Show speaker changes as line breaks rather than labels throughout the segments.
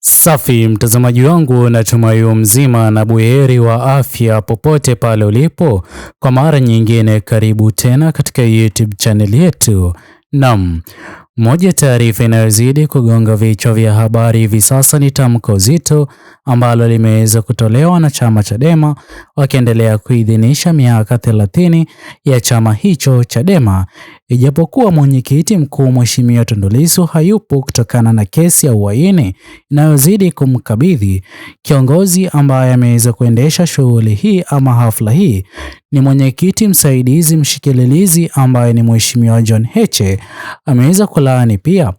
Safi mtazamaji wangu, natumai mzima na buheri wa afya popote pale ulipo. Kwa mara nyingine karibu tena katika YouTube channel yetu. Moja taarifa inayozidi kugonga vichwa vya habari hivi sasa ni tamko zito ambalo limeweza kutolewa na chama Chadema, wakiendelea kuidhinisha miaka 30 ya chama hicho Chadema, ijapokuwa mwenyekiti mkuu Mheshimiwa Tundu Lissu hayupo kutokana na kesi ya uhaini inayozidi kumkabidhi. Kiongozi ambaye ameweza kuendesha shughuli hii ama hafla hii ni mwenyekiti msaidizi mshikililizi ambaye ni Mheshimiwa John Heche. Ameweza kulaani pia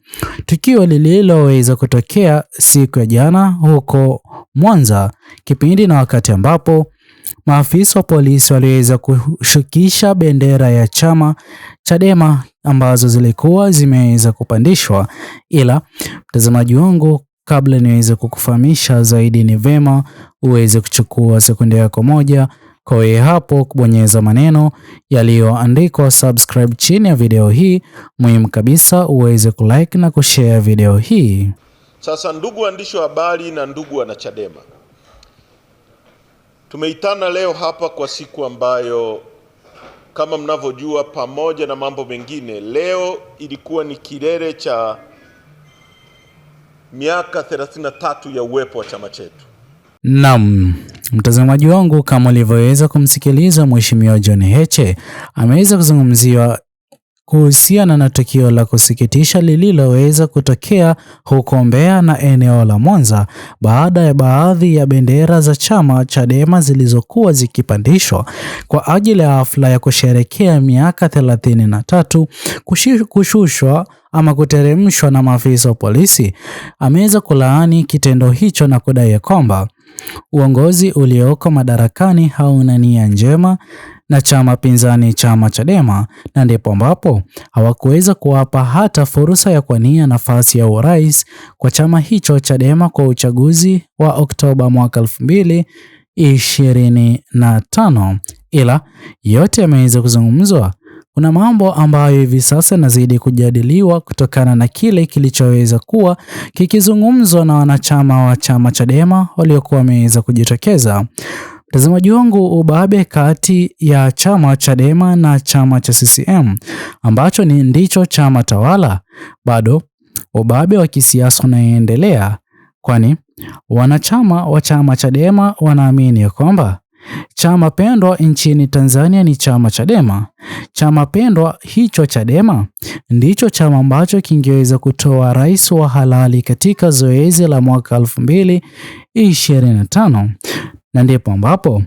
tukio lililoweza kutokea siku ya jana huko Mwanza, kipindi na wakati ambapo maafisa wa polisi waliweza kushukisha bendera ya chama Chadema ambazo zilikuwa zimeweza kupandishwa. Ila mtazamaji wangu, kabla niweze kukufahamisha zaidi, ni vema uweze kuchukua sekunde yako moja kwa wewe hapo kubonyeza maneno yaliyoandikwa subscribe chini ya video hii. Muhimu kabisa uweze kulike na kushare video hii.
Sasa ndugu waandishi wa habari na ndugu wana Chadema, tumeitana leo hapa kwa siku ambayo kama mnavyojua, pamoja na mambo mengine, leo ilikuwa ni kilele cha miaka 33 ya uwepo wa chama chetu.
Mtazamaji wangu, kama ulivyoweza kumsikiliza Mheshimiwa John Heche, ameweza kuzungumzia kuhusiana na tukio la kusikitisha lililoweza kutokea huko Mbeya na eneo la Mwanza baada ya baadhi ya bendera za chama Chadema zilizokuwa zikipandishwa kwa ajili ya hafla ya kusherehekea miaka 33 kushushwa ama kuteremshwa na maafisa wa polisi. Ameweza kulaani kitendo hicho na kudai kwamba uongozi ulioko madarakani hauna nia njema na chama pinzani chama Chadema, na ndipo ambapo hawakuweza kuwapa hata fursa ya kuwania nafasi ya urais kwa chama hicho Chadema kwa uchaguzi wa Oktoba mwaka 2025. Ila yote yameweza kuzungumzwa. Kuna mambo ambayo hivi sasa nazidi kujadiliwa kutokana na kile kilichoweza kuwa kikizungumzwa na wanachama wa chama Chadema waliokuwa wameweza kujitokeza. Mtazamaji wangu, ubabe kati ya chama Chadema na chama cha CCM ambacho ndicho chama tawala, bado ubabe wa kisiasa unaendelea, kwani wanachama wa chama Chadema wanaamini kwamba chama pendwa nchini Tanzania ni chama Chadema. Chama pendwa hicho Chadema ndicho chama ambacho kingeweza kutoa rais wa halali katika zoezi la mwaka 2025. Na ndipo ambapo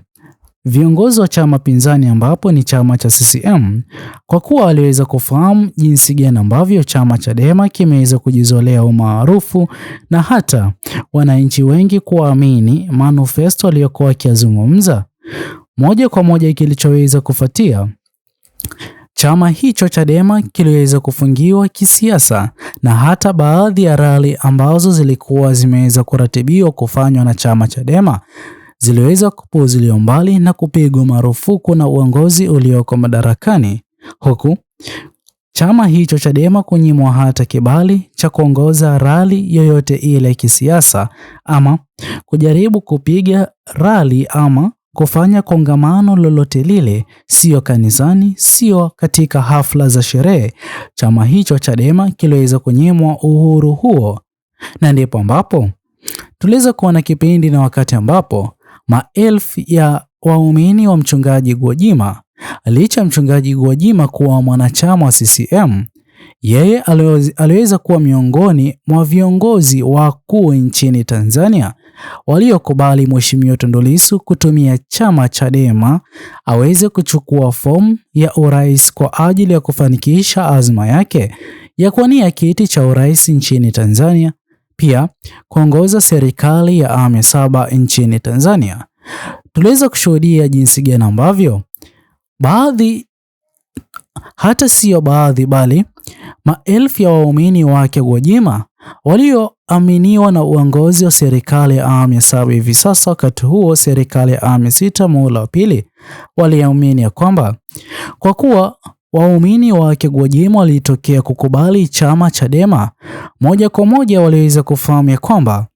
viongozi wa chama pinzani ambapo ni chama cha CCM, kwa kuwa waliweza kufahamu jinsi gani ambavyo chama Chadema kimeweza kujizolea umaarufu na hata wananchi wengi kuamini manifesto aliyokuwa akizungumza, moja kwa moja kilichoweza kufuatia, chama hicho Chadema kiliweza kufungiwa kisiasa, na hata baadhi ya rali ambazo zilikuwa zimeweza kuratibiwa kufanywa na chama Chadema ziliweza kupuziliwa mbali na kupigwa marufuku na uongozi ulioko madarakani, huku chama hicho Chadema kunyimwa hata kibali cha kuongoza rali yoyote ile kisiasa, ama kujaribu kupiga rali ama kufanya kongamano lolote lile, sio kanisani, sio katika hafla za sherehe. Chama hicho Chadema kiliweza kunyimwa uhuru huo, na ndipo ambapo tuliweza kuona kipindi na wakati ambapo maelfu ya waumini wa mchungaji Gwajima, licha mchungaji Gwajima kuwa mwanachama wa CCM, yeye aliweza kuwa miongoni mwa viongozi wakuu nchini Tanzania waliokubali Mheshimiwa Tundu Lissu kutumia chama Chadema aweze kuchukua fomu ya urais kwa ajili ya kufanikisha azma yake ya kuwania kiti cha urais nchini Tanzania, pia kuongoza serikali ya awamu ya 7 nchini Tanzania. Tuliweza kushuhudia jinsi gani ambavyo baadhi, hata sio baadhi bali maelfu ya waumini wake Gwajima walioaminiwa na uongozi wa serikali ya awamu ya 7 hivi sasa, wakati huo serikali ya awamu ya 6 muhula wa pili, waliamini kwamba kwa kuwa waumini wake Gwajima walitokea kukubali chama Chadema, moja kwa moja waliweza kufahamu kwamba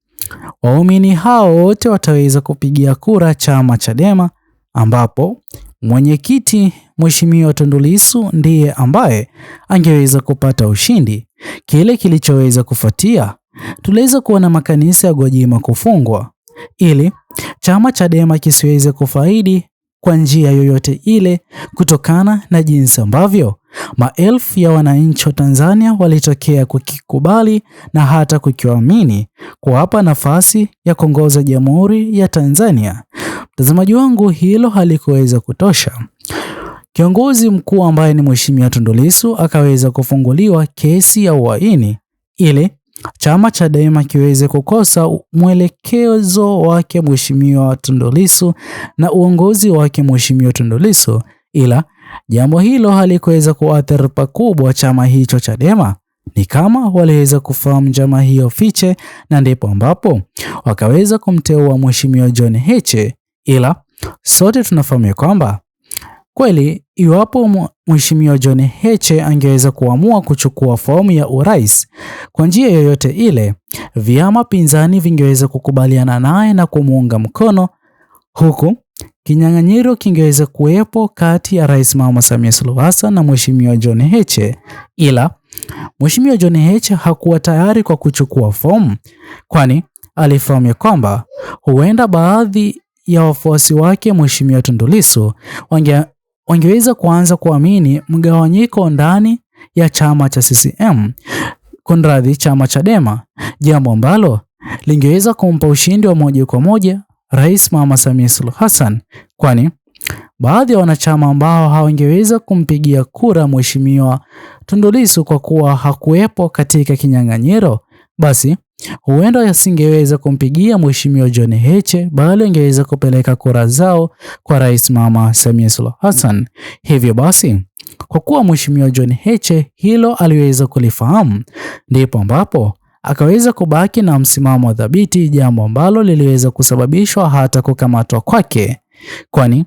waumini hao wote wataweza kupigia kura chama Chadema, ambapo mwenyekiti Mheshimiwa Tundu Lissu ndiye ambaye angeweza kupata ushindi. Kile kilichoweza kufuatia, tuliweza kuona makanisa ya Gwajima kufungwa ili chama Chadema kisiweze kufaidi kwa njia yoyote ile, kutokana na jinsi ambavyo maelfu ya wananchi wa Tanzania walitokea kukikubali na hata kukiamini kuwapa nafasi ya kuongoza Jamhuri ya Tanzania. Mtazamaji wangu, hilo halikuweza kutosha. Kiongozi mkuu ambaye ni Mheshimiwa Tundu Lissu akaweza kufunguliwa kesi ya uhaini ili chama Chadema kiweze kukosa mwelekezo wake Mheshimiwa Tundu Lissu na uongozi wake Mheshimiwa Tundu Lissu, ila jambo hilo halikuweza kuathiri pakubwa chama hicho Chadema. Ni kama waliweza kufahamu njama hiyo fiche, na ndipo ambapo wakaweza kumteua Mheshimiwa John Heche. Ila sote tunafahamu kwamba kweli iwapo Mheshimiwa John Heche angeweza kuamua kuchukua fomu ya urais kwa njia yoyote ile, vyama pinzani vingeweza kukubaliana naye na kumuunga mkono, huku kinyang'anyiro kingeweza kuwepo kati ya Rais Mama Samia Suluhu Hassan na Mheshimiwa John Heche. Ila Mheshimiwa John Heche hakuwa tayari kwa kuchukua fomu, kwani alifahamu kwamba huenda baadhi ya wafuasi wake Mheshimiwa Tundu Lissu wangeweza kuanza kuamini mgawanyiko ndani ya chama cha CCM, chama Chadema, jambo ambalo lingeweza kumpa ushindi wa moja kwa moja Rais Mama Samia Suluhu Hassan, kwani baadhi ya wanachama ambao hawangeweza kumpigia kura Mheshimiwa Tundu Lissu kwa kuwa hakuwepo katika kinyang'anyiro, basi huenda yasingeweza kumpigia Mheshimiwa John Heche, bali angeweza kupeleka kura zao kwa Rais Mama Samia Suluhu Hassan. Hivyo basi, kwa kuwa Mheshimiwa John Heche hilo aliweza kulifahamu, ndipo ambapo akaweza kubaki na msimamo dhabiti, jambo ambalo liliweza kusababishwa hata kukamatwa kwake, kwani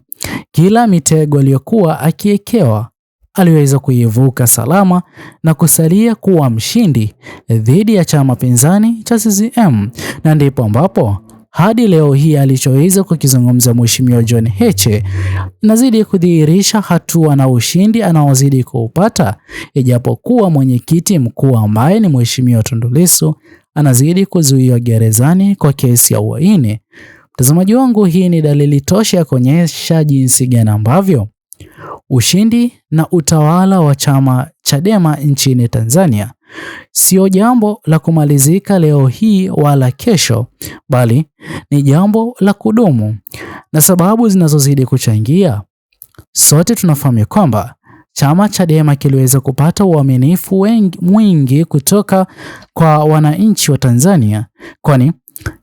kila mitego aliyokuwa akiekewa aliweza kuivuka salama na kusalia kuwa mshindi dhidi ya chama pinzani cha CCM. Na ndipo ambapo hadi leo hii alichoweza kukizungumza Mheshimiwa John Heche inazidi kudhihirisha hatua na ushindi anaozidi kuupata, ijapokuwa mwenyekiti mkuu ambaye ni Mheshimiwa Tundu Lissu anazidi kuzuiwa gerezani kwa kesi ya uhaini. Mtazamaji wangu, hii ni dalili tosha ya kuonyesha jinsi gani ambavyo ushindi na utawala wa chama Chadema nchini Tanzania sio jambo la kumalizika leo hii wala kesho, bali ni jambo la kudumu. Na sababu zinazozidi kuchangia, sote tunafahamu kwamba chama Chadema kiliweza kupata uaminifu mwingi kutoka kwa wananchi wa Tanzania, kwani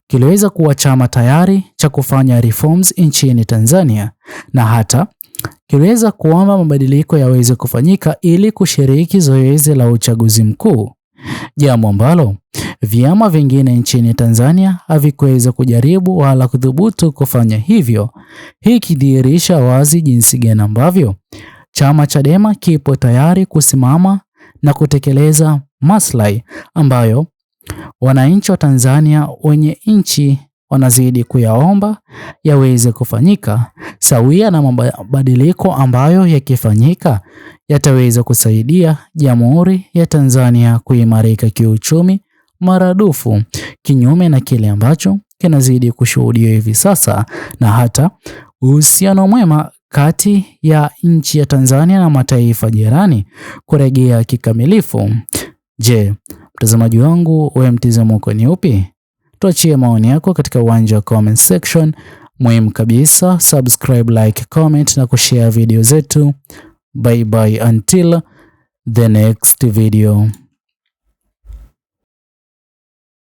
kiliweza kuwa chama tayari cha kufanya reforms nchini Tanzania, na hata kiliweza kuomba mabadiliko yaweze kufanyika ili kushiriki zoezi la uchaguzi mkuu, jambo ambalo vyama vingine nchini Tanzania havikuweza kujaribu wala kudhubutu kufanya hivyo. Hii kidhihirisha wazi jinsi gani ambavyo chama Chadema kipo tayari kusimama na kutekeleza maslahi ambayo wananchi wa Tanzania wenye nchi wanazidi kuyaomba yaweze kufanyika, sawia na mabadiliko ambayo yakifanyika yataweza kusaidia Jamhuri ya Tanzania kuimarika kiuchumi maradufu, kinyume na kile ambacho kinazidi kushuhudiwa hivi sasa, na hata uhusiano mwema kati ya nchi ya Tanzania na mataifa jirani kurejea kikamilifu. Je, mtazamaji wangu, wewe mtazamo wako ni upi? Tuachie maoni yako katika uwanja wa comment section. Muhimu kabisa, subscribe, like, comment na kushare video zetu. Bye bye until the next video.